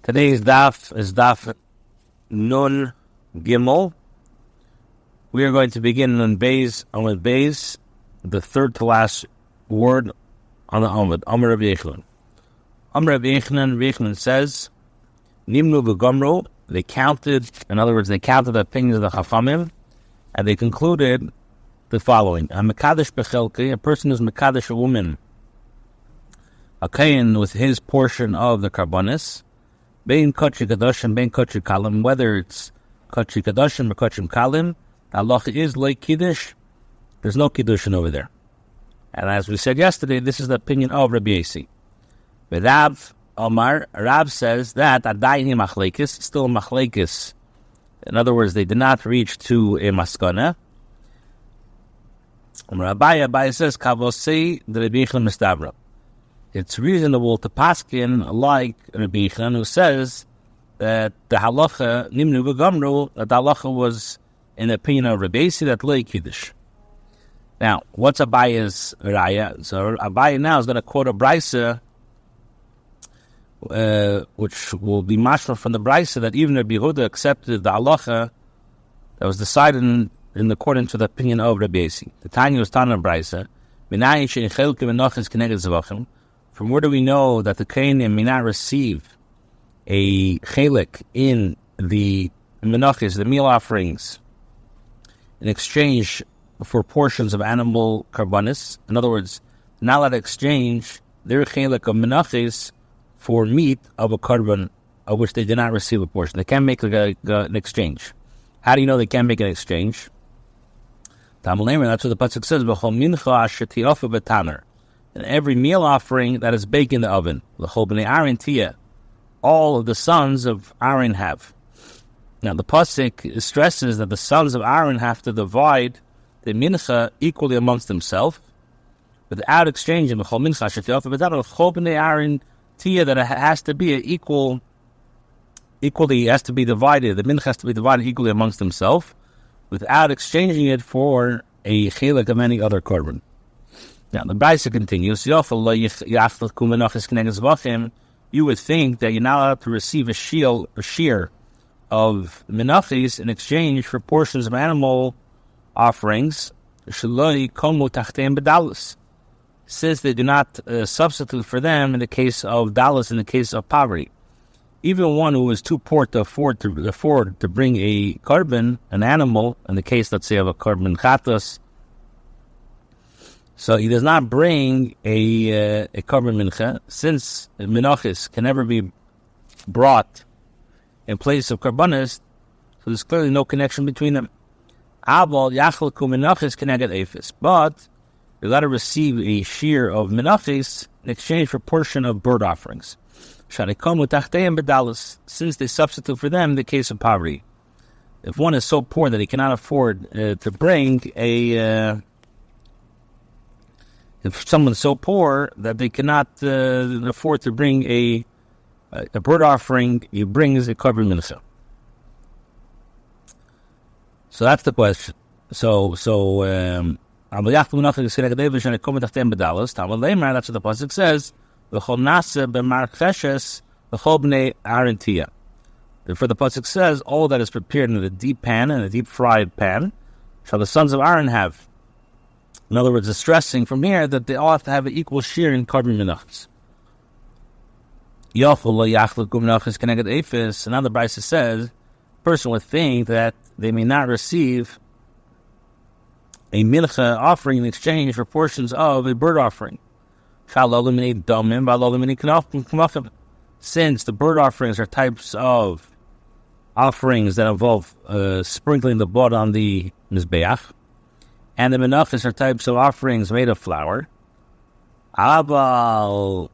Today's daf is daf Nun Gimel. We are going to begin on Amud Beis, the third to last word on the Amud. Amar Rabbi Yochanan. Amar Rabbi Yochanan says, Nimnu v'gomru. They counted, in other words, they counted the opinions of the Chafamim, and they concluded the following: a mekadesh bechelki, a person who's mekadesh a woman, a kain with his portion of the karbonis. Bein kotchi kadoshim, bein kotchi kalim, whether it's kotchi kadoshim or kotchim kalim, the halacha is like kiddush. There's no kiddushin over there. And as we said yesterday, this is the opinion of Rabbi S. Rav Omar, Rav says that adayin machlekes, still machlekes. In other words, they did not reach to a maskana. Rabbi says kavosei the Rabbi Yochanan mistabra. It's reasonable to paskin like Rabbi Yochanan, who says that the halacha nimnu v'gamru, that the halacha was in the opinion of Rabbi S that lay kiddush. Now, what's Abaya's raya? So Abaya now is going to quote a brisa, which will be mashma from the brisa that even Rabbi Yehuda accepted the halacha that was decided in accordance to the opinion of Rabbi S. The Tanya was taught in brisa. From where do we know that the Kainim may not receive a chelik in the menachis, the meal offerings, in exchange for portions of animal karbanis? In other words, not allowed to exchange their chelik of menachis for meat of a karban of which they did not receive a portion. They can't make an exchange. How do you know they can't make an exchange? That's what the pasuk says. And every meal offering that is baked in the oven, all of the sons of Aaron have. Now the pasuk stresses that the sons of Aaron have to divide the mincha equally amongst themselves, without exchanging. That it has to be equally has to be divided. The mincha has to be divided equally amongst themselves, without exchanging it for a chelik of any other korban. Now the brisa continues. You would think that you're not allowed to receive a shear of menachis in exchange for portions of animal offerings. Since they do not substitute for them in the case of dallas, in the case of poverty. Even one who is too poor to afford to bring a korban, an animal, in the case, let's say, of a korban chatas, so he does not bring a korban mincha, since menachis can never be brought in place of karbanis, so there's clearly no connection between them. But you're allowed to receive a shear of menachis in exchange for a portion of bird offerings, since they substitute for them in the case of poverty. If one is so poor that he cannot afford to bring if someone's so poor that they cannot afford to bring a bird offering, he brings a korban mincha. So that's the question. So that's what the pasuk says. Therefore, the pasuk says, all that is prepared in a deep pan, in a deep fried pan, shall the sons of Aaron have. In other words, it's stressing from here that they all have to have an equal share in korban menachos. Another brisa says, a person would think that they may not receive a mincha offering in exchange for portions of a bird offering. Since the bird offerings are types of offerings that involve sprinkling the blood on the mizbeach, and the menachos are types of offerings made of flour, but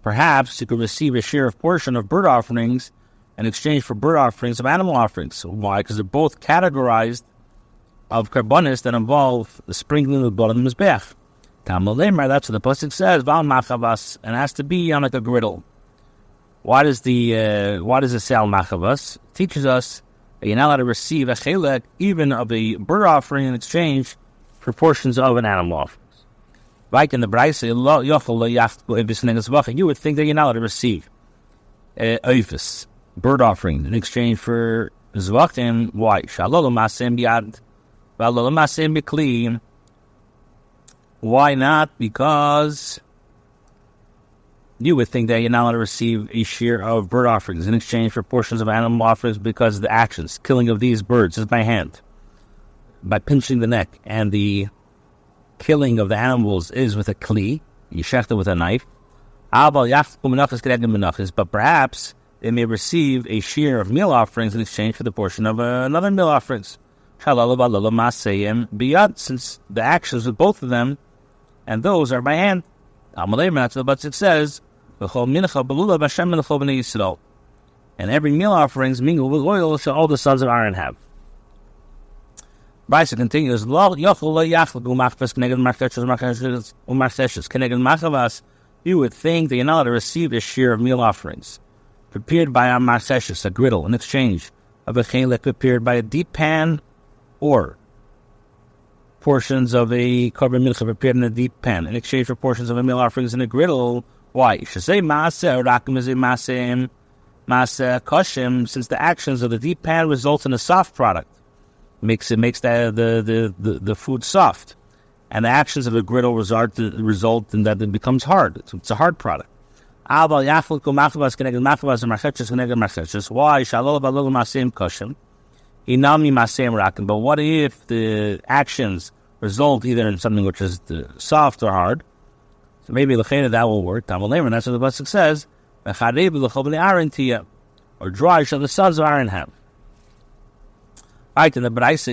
perhaps you could receive a share of portion of bird offerings in exchange for bird offerings of animal offerings. Why? Because they're both categorized of karbonis that involve the sprinkling of the blood on the mizbeach. That's what the pasuk says, and has to be on like a griddle. Why does it say al machavas? It teaches us that you're not allowed to receive a chelek even of a bird offering in exchange for portions of an animal offerings. Right in the Braisa, you would think that you're not allowed to receive oifus, bird offering, in exchange for zvachim. Why? Why not? Because you would think that you're not allowed to receive a share of bird offerings in exchange for portions of animal offerings, because the actions, killing of these birds is by hand, by pinching the neck, and the killing of the animals is with a kli, you shecht it with a knife. But perhaps they may receive a share of meal offerings in exchange for the portion of another meal offerings. Since the actions of both of them and those are by hand. That's what it says. And every meal offerings mingle with oil shall all the sons of Aaron have. Brisa continues, you would think that you're not allowed to receive a share of meal offerings prepared by a marseshes, a griddle, in exchange of a chelek prepared by a deep pan, or portions of a korban mincha prepared in a deep pan in exchange for portions of a meal offerings in a griddle. Why? You should say maaseh rakim is a maaseh koshim, since the actions of the deep pan results in a soft product. Makes the food soft, and the actions of the griddle result in that it becomes hard. It's a hard product. Why? But what if the actions result either in something which is soft or hard? So maybe that will work. That's what the pasuk says. Or dry shall the sons of Aaron have. Right, in the Braisa,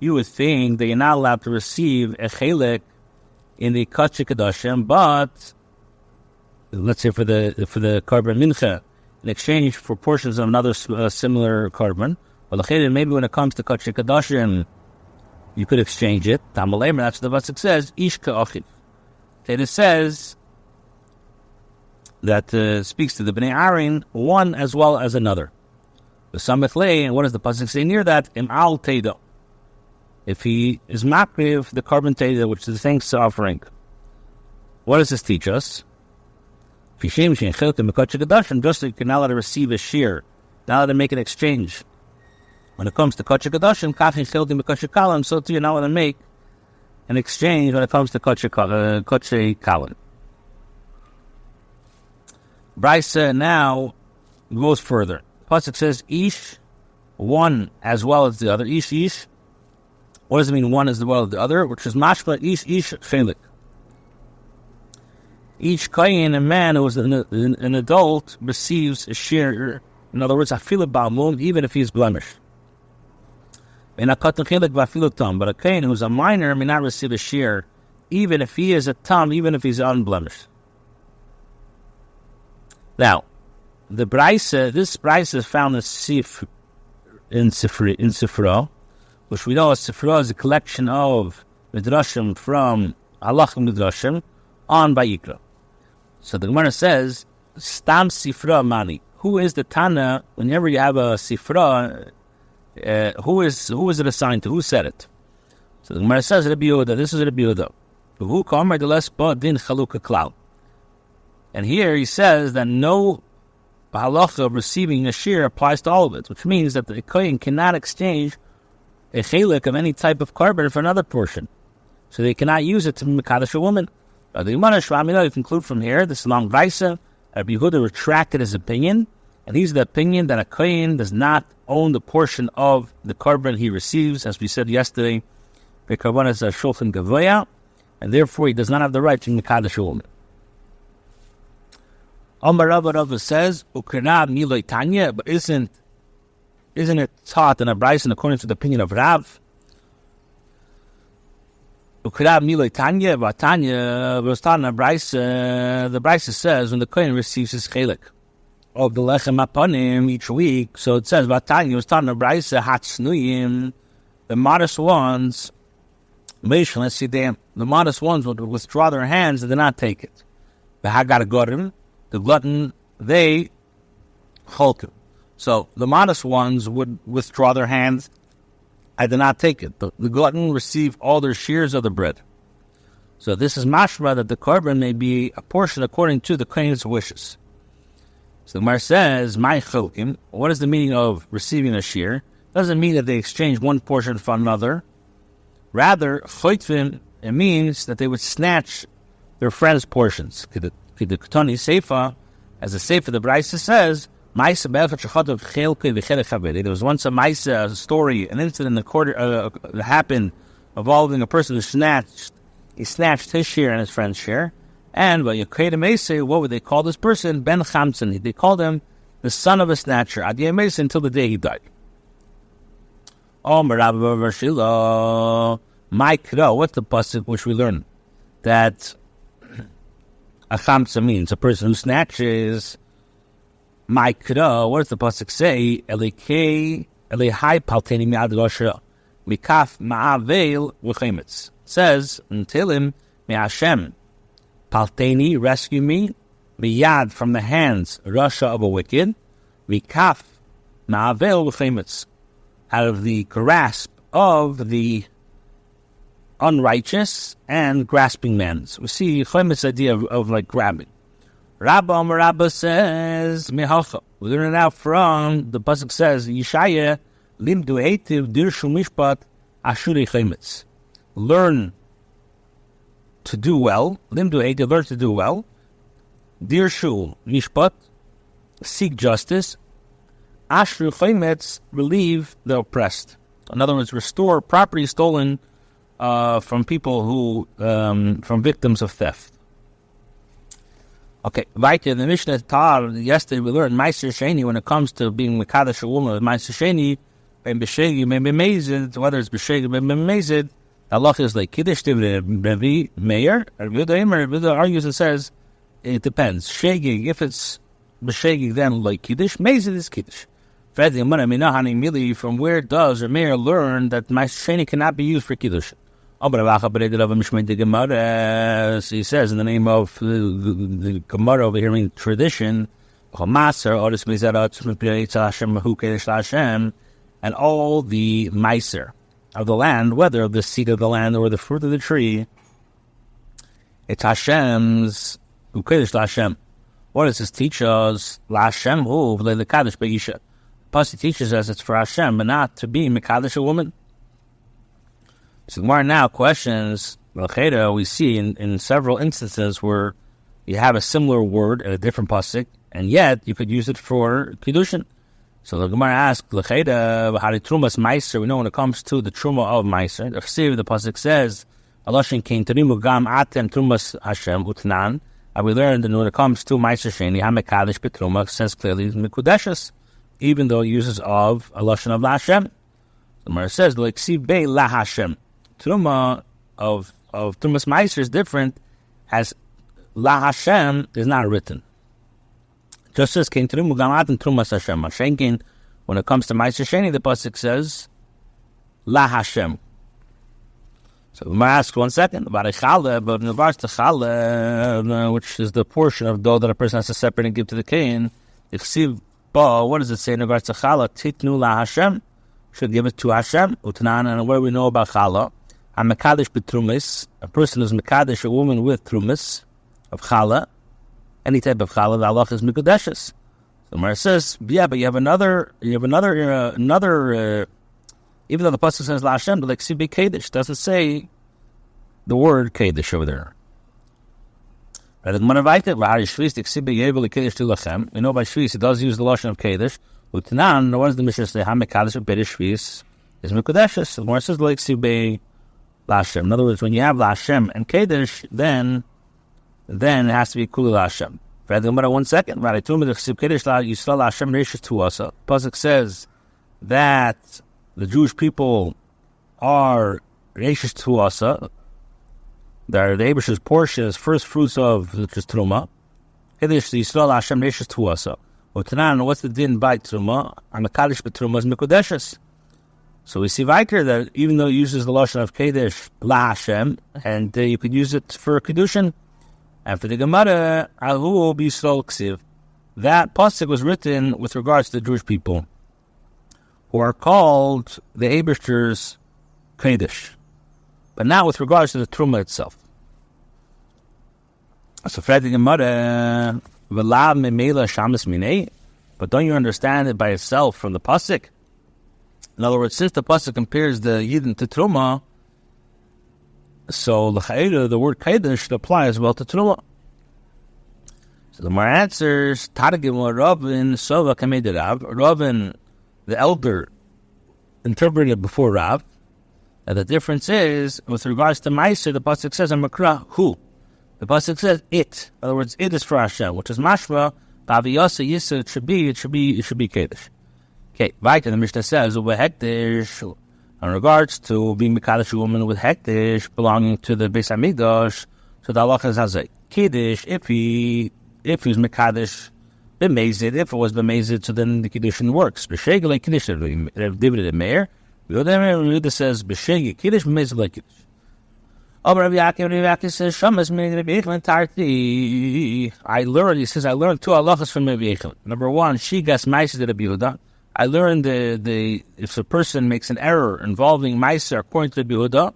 you would think that you're not allowed to receive a chelek in the Kidushin Daf, but let's say for the korban mincha, in exchange for portions of another similar korban. But maybe when it comes to Kidushin, you could exchange it. That's what the pasuk says. Ishka achiv. It says that speaks to the Bnei Aaron, one as well as another. The Samech Lei, and what does the pasuk say near that? Im al teido. If he is makriv the korban teido, which is the thanks offering, what does this teach us? Just like you're not allowed to receive a shear, not allowed to make an exchange. When it comes to Kidushin Kalam, so too you're not allowed to make an exchange when it comes to Kidushin Kalam. Brisa now goes further. Pasuk says, Ish, one as well as the other. Ish. What does it mean, one as well as the other? Which is mashma, Ish, chelik. Each kohen, a man who is an adult, receives a share. In other words, afilu ba'amum, even if he is blemished. But a kohen who is a minor may not receive a share, even if he is a tam, even if he's unblemished. Now, this Braisa is found in Sifra, which we know as Sifra is a collection of midrashim from halachim midrashim on Vayikra. So the Gemara says, Stam Sifra Mani. Who is the Tana? Whenever you have a Sifra, who is it assigned to? Who said it? So the Gemara says, Rabbi Yehuda. This is Rabbi Yehuda. Who kamar de lespa din chaluka klal. And here he says that no halacha of receiving a shear applies to all of it, which means that the kohen cannot exchange a chelik of any type of korban for another portion. So they cannot use it to mekadosh a woman. You conclude from here, this long Braisa, Rabbi Yehuda retracted his opinion, and he's the opinion that a kohen does not own the portion of the korban he receives, as we said yesterday, korban is a shulchan gavoya, and therefore he does not have the right to mekadosh a woman. Amar Rava says, "Ukrna miloi tanya," but isn't it taught in a Braisa according to the opinion of Rav? Ukrna miloi tanya, but Tanya was taught in a Braisa. The Braisa says when the kohen receives his chelik of the lechem apanim each week, so it says Vatanya was taught in a Braisa hatsnuyim, the modest ones. Let's see them. The modest ones would withdraw their hands and did not take it. The Hagar Gorim. The glutton, they cholkim. So the modest ones would withdraw their hands I did not take it. The glutton received all their shares of the bread. So this is mashma that the korban may be a portion according to the kohen's wishes. So the Gemara says, "My cholkim." What is the meaning of receiving a share? Doesn't mean that they exchange one portion for another. Rather, chotvim, it means that they would snatch their friends' portions. Kidushin Seifa, as the Seifa the Brisa says, there was once a story, an incident that happened involving a person who snatched his share and his friend's share. And what would they call this person? Ben Chamson. They called him the son of a snatcher. Until the day he died. What's the pasuk which we learn? That a chamsa means a person who snatches. What does the pasuk say? Elihai palteni mi'ad rosha mikaf ma'avel v'chemetz. Says in Tehillim, "May Hashem palteni, rescue me, miyad, from the hands rasha of a wicked, mikaf ma'avel v'chemetz, out of the grasp of the unrighteous and grasping men." So we see chemetz idea of like grabbing. Rabba says, Mehalcha. We learn it out from the pasuk says, Yishaya limdu heitiv dirshu mishpat ashuri chemetz. Learn to do well. Limdu heitiv, learn to do well. Dirshu mishpat, seek justice. Ashru chemetz, relieve the oppressed. In other words, restore property stolen from people who, from victims of theft. Okay, weiter in the Mishnah Tar, yesterday we learned Meiser Sheni when it comes to being Mekadosh a woman. Meiser Sheni, B'Shegi, B'Mezid, whether it's B'Shegi, B'Mezid, Allah is like Kiddush, Rabbi Meir, Rabbi argues and says, it depends. Shegi, if it's B'Shegi, then like Kiddush, Mezid is Kiddush. From where does Rabbi Meir learn that Meiser Sheni cannot be used for Kiddush? So he says, in the name of the Gemara over here, meaning tradition, and all the meiser of the land, whether the seed of the land or the fruit of the tree, it's Hashem's ukedesh Hashem. What does this teach us? LaHashem hu v'le'lekadosh be'isha. Pasuk teaches us it's for Hashem, but not to be mekadosh a woman. So the Gemara now questions, we see in several instances where you have a similar word in a different pasuk, and yet you could use it for Kiddushin. So the Gemara asks, L'cheda, trumas meiser, we know when it comes to the truma of meiser, the pasuk says, Aloshin kein terimu gam atem trumas Hashem utnan, and we learned that when it comes to meiser sheni, hamekadish betruma, says clearly mikudeshes, even though it uses of Aloshin of LaHashem. The Gemara says, L'ksiv be LaHashem. Truma of Trumas Meiser is different, as LaHashem is not written. Just as Kein Trimu Gamat and Trumas Hashem. Shenkin, when it comes to Meiser Sheni, the pasuk says LaHashem. So we might ask 1 second about a challah, but in regards to challah, which is the portion of dough that a person has to separate and give to the king, what does it say in regards to challah? Titnu LaHashem, should give it to Hashem. Utnan, and where we know about challah. A mekadosh betrumis, a person who's mekadosh, a woman with trumis of challah, any type of challah, the Allah is mikudeshes. The Gemara says, yeah, but you have another. Even though the pasuk says LaHashem, but like sibi kedish doesn't say the word kedish over there. We know by shvis it does use the lashon of kedish. Utnan, what does the Mishnah say? Ha mekadosh of berish shvis is mikudeshes. The Gemara says like sibi LaHashem. In other words, when you have LaHashem and Kedesh, then it has to be Kuli LaHashem. For the Gemara 1 second, Pasuk says that the Jewish people are Reishis Tuasa, they're the Abish's portion is first fruits of which is Truma. Kedesh Yisrael LaHashem Reishis Tuasa. What's the din by Truma? And the Kaddish Betruma is Mikudeshes. So we see Viker that even though it uses the lashon of Kedesh LaHashem, and you could use it for Kiddushin, after the Gemara, Ahu B'Yisrael Ksiv, that pasuk was written with regards to the Jewish people, who are called the Eibishter's Kiddush, but not with regards to the Truma itself. So, but don't you understand it by itself from the pasuk? In other words, since the pasuk compares the Yidden to Truma, so the word Kiddush should apply as well to Truma. So the Gemara answers, Ravin, the elder, interpreted it before Rav. And the difference is, with regards to Meiser, the pasuk says, Makra, who? The pasuk says, it. In other words, it is for Hashem, which is Mashva, Baviyasa Yisa, it should be Kiddush. Okay, right, and the Mishnah says, Hektish, in regards to being Mekadosh a woman with Hektish, belonging to the Beis HaMikdash, so the halacha is Hazay. Kiddush, if he was Mekadosh, B'mezid, if it was B'mezid, so then the Kiddushin works. B'shegi like Kiddush, David and Meir, Yehuda says, B'shegi, Kiddush, B'mezid like Kiddush. Rabbi Yaakov says, Shamas meaning Rabbi Yechon Tarti. I learned two halachas from Rabbi Yechon. Number one, she gas ma'aser to Rabbi Yehuda. I learned if a person makes an error involving ma'aser according to Rabbi Yehuda,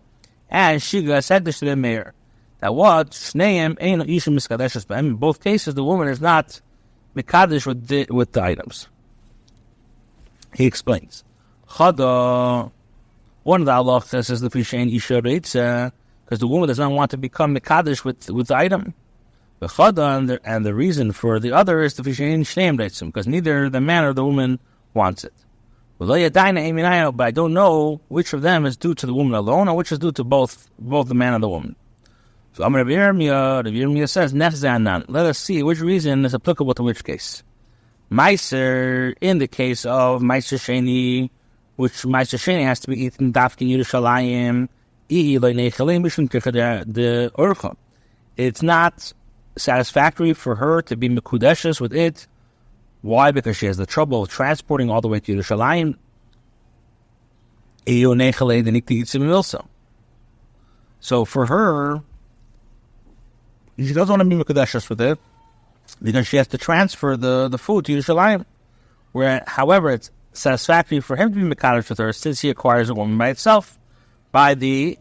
and she gas hekdesh to the mayor. That what shneim ein isha miskadeshes. But in both cases, the woman is not mikadesh with the items. He explains. Chada, one of the halachas is the fishein isha reitza, because the woman does not want to become mikadesh with the item. The chada, and the reason for the other is the fishein shneim reitzim, because neither the man or the woman wants it. But I don't know which of them is due to the woman alone or which is due to both the man and the woman. So Rabbi Yirmiyah says, let us see which reason is applicable to which case. Meiser, in the case of Meiser Sheni, which Meiser Sheni has to be eaten dafkin Yerushalayim, it's not satisfactory for her to be mekudeshes with it. Why? Because she has the trouble of transporting all the way to Yerushalayim. So for her, she doesn't want to be mekudeshes with it because she has to transfer the food to Yerushalayim. Where, however, it's satisfactory for him to be mekadosh with her since he acquires a woman by itself, by the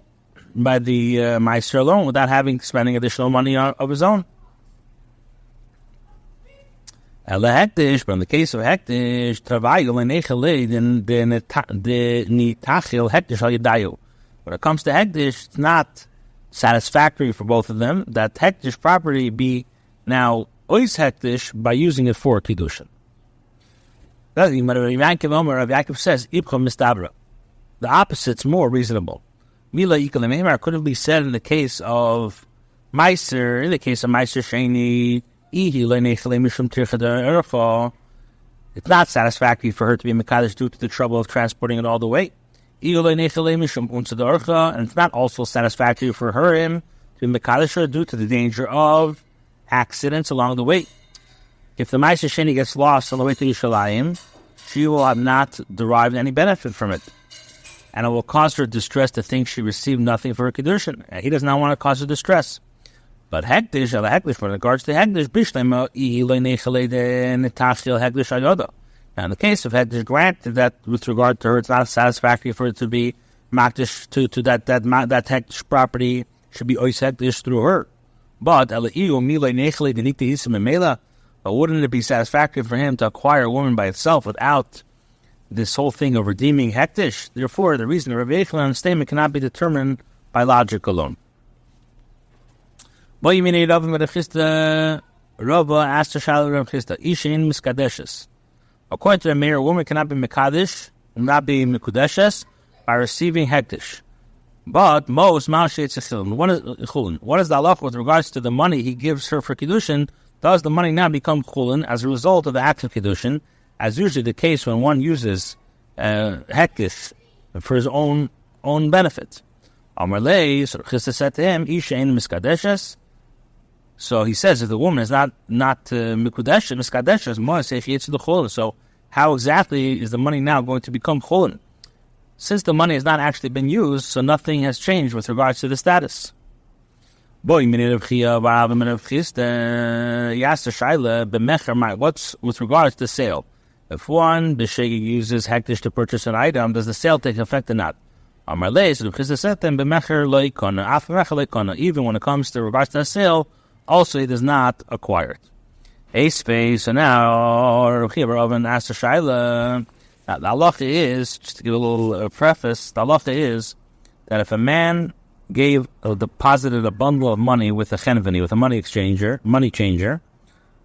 meiser alone, without spending additional money of his own. But in the case of hektish, when it comes to hektish, it's not satisfactory for both of them that hektish property be now ois hektish by using it for kiddushin. Rav Yaakov says, the opposite's more reasonable. Mila Ikalimemar couldn't be said in the case of Meiser, Sheni, it's not satisfactory for her to be Mekadosh due to the trouble of transporting it all the way. And it's not also satisfactory for him to be Mekadosh due to the danger of accidents along the way. If the Meiser Sheni gets lost on the way to Yerushalayim, she will have not derived any benefit from it. And it will cause her distress to think she received nothing for her Kidushin. And he does not want to cause her distress. But hektish, with regards to hektish, now in the case of hektish, granted that with regard to her, it's not satisfactory for it to be makdish to that hektish property should be ois hektish through her. But wouldn't it be satisfactory for him to acquire a woman by itself without this whole thing of redeeming hektish? Therefore, the reason of Rabbi Yechon's statement cannot be determined by logic alone. Rava asked the Shalom Rav Chisda, Ishin miskadeshes. According to the mayor, a woman cannot be mekadish, not be mekudeshes, by receiving hektish. But most malshet tzechilin. What is the halacha with regards to the money he gives her for kiddushin? Does the money now become chulin as a result of the act of kiddushin, as usually the case when one uses hektish for his own benefit? Amar lei, so Chisda said to him, Ishin miskadeshes. So he says if the woman is not mikudeshes, miskadeshes, must say if she the chulin. So how exactly is the money now going to become chulin? Since the money has not actually been used, so nothing has changed with regards to the status. What's with regards to sale? If one b'shegi uses hektish to purchase an item, does the sale take effect or not? Even when it comes to regards to a sale, also he does not acquire it. A space. So now, Rabbi asked the Shaila. Now, the halacha is, just to give a little preface, the halacha is that if a man deposited a bundle of money with a chenveni, with a money changer,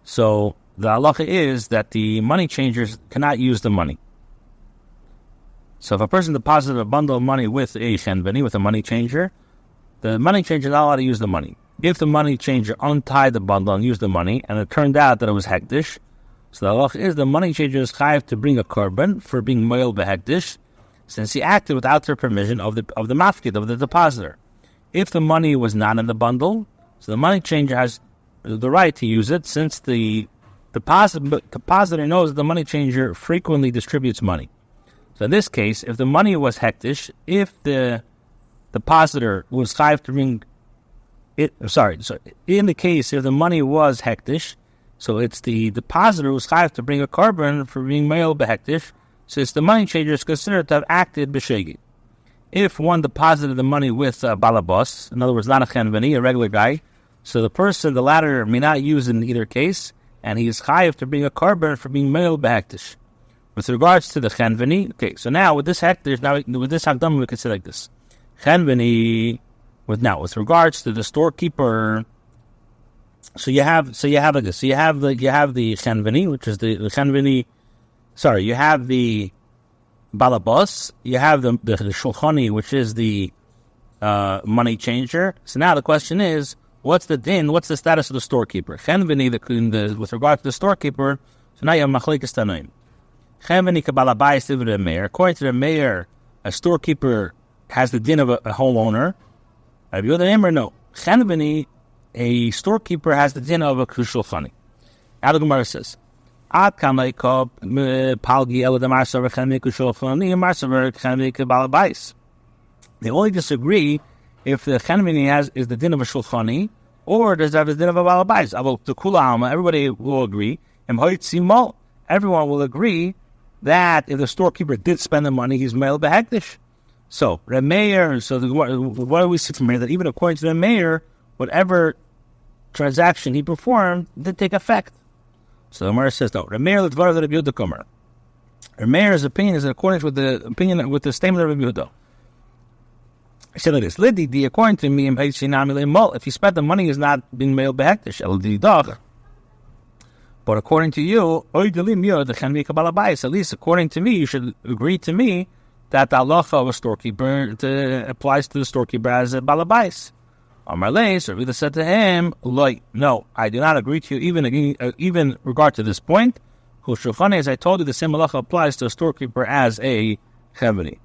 so the halacha is that the money changers cannot use the money. So if a person deposited a bundle of money with a chenveni, with a money changer, the money changer is not allowed to use the money. If the money changer untied the bundle and used the money, and it turned out that it was hektish, so the halacha is the money changer is chayav to bring a korban for being moil behektish, since he acted without the permission of the mafkid, of the depositor. If the money was not in the bundle, so the money changer has the right to use it, since the depositor knows that the money changer frequently distributes money. So in this case, if the money was hektish, if the depositor was chayav to bring it, in the case if the money was hektish, so it's the depositor who's chayav to bring a korban for being moil behektish, since the money changer is considered to have acted b'shegi. If one deposited the money with a balabas, in other words, not a chenveni, a regular guy, so the latter may not use it in either case, and he is chayav to bring a korban for being moil behektish. With regards to the chenveni, okay, so now with this hektish, with this hakdama, we can say like this: chenveni. With regards to the storekeeper, you have the chenveni, which is the chenveni. Sorry, you have the balabas, you have the shulchani, which is the money changer. So now the question is, what's the din? What's the status of the storekeeper? Chenveni, with regard to the storekeeper. So now you have machlekes tanoim. Chenveni kabalabayis to the mayor. According to the mayor, a storekeeper has the din of a homeowner. Have you the no? Chenveni, a storekeeper has the din of a shulchani. Now the Gemara says, they only disagree if the chenveni is the din of a shulchani, or does it have the din of a balabais. Everybody will agree. Everyone will agree that if the storekeeper did spend the money, he's male behektish. So the mayor. What do we see from here? That even according to the mayor, whatever transaction he performed did take effect. So the Gemara says no. The mayor's opinion is according with the statement of Rabbi Yehuda. I said like this: Lidi, according to me, if he spent the money, is not being male behektish. But according to you, at least according to me, you should agree to me that the halacha of a storekeeper applies to the storekeeper as a balabais. Amarle, so Rabbi said to him, no, I do not agree to you, even regard to this point. As I told you, the same halacha applies to a storekeeper as a chenveni.